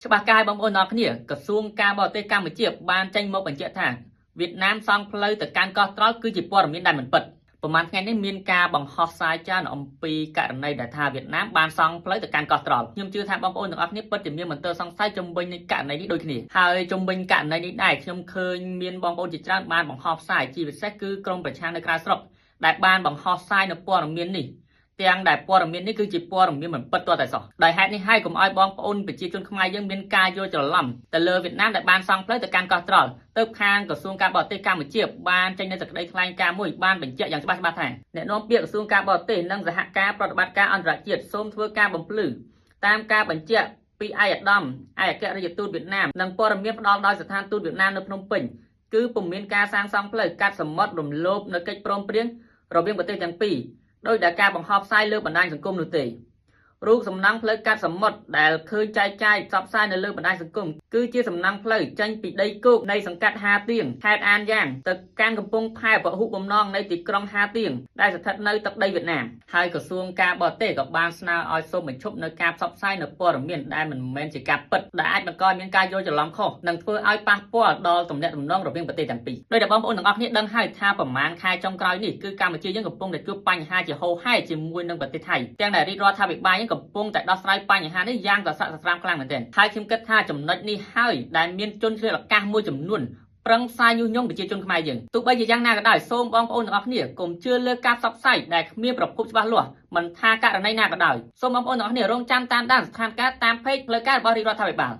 ច្បាស់កាយបងប្អូនអរគ្នាក្រសួងការបរទេសកម្ពុជាបានចេញមកបញ្ជាក់ថាវៀតណាមសង់ផ្លូវទៅកាន់កោះត្រល់គឺជាព័ត៌មានដែលមិនពិតប្រហែលថ្ងៃនេះមានការបង្ហោះផ្សាយច្រើនអំពីករណីដែលថាវៀតណាមបានសង់ផ្លូវទៅកាន់កោះត្រល់ខ្ញុំជឿថាបងប្អូនទាំងអស់គ្នាពិតជាមានមន្ទិលសង្ស័យជំវិញនៃករណីនេះដូចគ្នាហើយជំវិញករណីនេះដែរខ្ញុំឃើញមានបងប្អូនជាច្រើនបានបង្ហោះផ្សាយជាពិសេសគឺក្រមប្រឆាំងនៅក្រៅស្រុកដែលបានបង្ហោះផ្សាយនៅព័ត៌មាននេះទាំងដែលព័ត៌មាននេះគឺជាព័ត៌មានមិនពិតទាល់តែសោះដោយហេតុនេះហើយកុំឲ្យបងប្អូនប្រជាជនខ្មែរយើងមានការយល់ច្រឡំទៅលើវៀតណាមដែលបានសង់ផ្លូវទៅកាន់កោះត្រល់ទៅខាងក្រសួងការបរទេសកម្ពុជាបានចេញនូវសេចក្តីថ្លែងការណ៍មួយបានបញ្ជាក់យ៉ាងច្បាស់ថាអ្នកនាំពាក្យក្រសួងការបរទេសនិងសហការប្រតិបត្តិការអន្តរជាតិសូមធ្វើការបំភ្លឺតាមការបញ្ជាក់ពីឯកឧត្តមឯកអគ្គរដ្ឋទូតវៀតណាមនិងព័ត៌មានផ្ដល់ដោយស្ថានទូតវៀតណាមនៅភ្នំពេញគឺពុំមានការសាងសង់ផ្លូវកាត់សមុទ្ររំលោភនៅកិច្ចព្រមព្រៀងរវាងប្រទេសទាំងពីរដោយដែលការបង្ហោះផ្សាយលើបណ្ដាញសង្គមនោះទេរូបសំណង់ផ្លូវកាត់សមុទ្រដែលឃើញចែកចាយផ្សព្វផ្សាយនៅលើបណ្ដាញសង្គមគឺជាសំណង់ផ្លូវចេញពីដីគោកនៃសង្កាត់ហាទៀងខេត្តអានយ៉ាងទៅកាន់កំពង់ផែពហុបំណងនៃទីក្រុងហាទៀងដែលស្ថិតនៅទឹកដីវៀតណាមហើយក្រសួងការបរទេសក៏បានស្នើឲ្យសូមបញ្ឈប់នៅការផ្សព្វផ្សាយនៅព័ត៌មានដែលមិនមែនជាការពិតដែលអាចបង្កមានការយល់ច្រឡំខុសនិងធ្វើឲ្យប៉ះពាល់ដល់ទំនាក់ទំនងរវាងប្រទេសទាំងពីរដោយដែលបងប្អូនទាំងអស់គ្នាដឹងហើយថាប្រមាណខែចុងក្រោយនេះគឺកម្ពុជាយើងកំពុងតែជួបបញ្ហាជាហូរហែជាមួយនឹងប្រទេសថៃទាំងដែលរាជរដ្ឋាភិបាលយើងកំពុងតែដោះស្រាយបញ្ហានេះយ៉ាងសស្រាក់សស្រាំខ្លាំងមែនទែនហើយខ្ញុំគិតថាចំណុចនេះហើយដែលមានជនឆ្លៀតឱកាសមួយចំនួនប្រឹងផ្សាយញុះញង់ប្រជាជនខ្មែរយើងទោះបីជាយ៉ាងណាក៏ដោយសូមបងប្អូនទាំងអស់គ្នាកុំជឿលើការផ្សព្វផ្សាយដែលគ្មានប្រភពច្បាស់លាស់មិនថាករណីណាក៏ដោយសូមបងប្អូនទាំងអស់គ្នារងចាំតាមដានស្ថានភាពតាមเพจផ្លូវការរបស់រាជរដ្ឋាភិបាល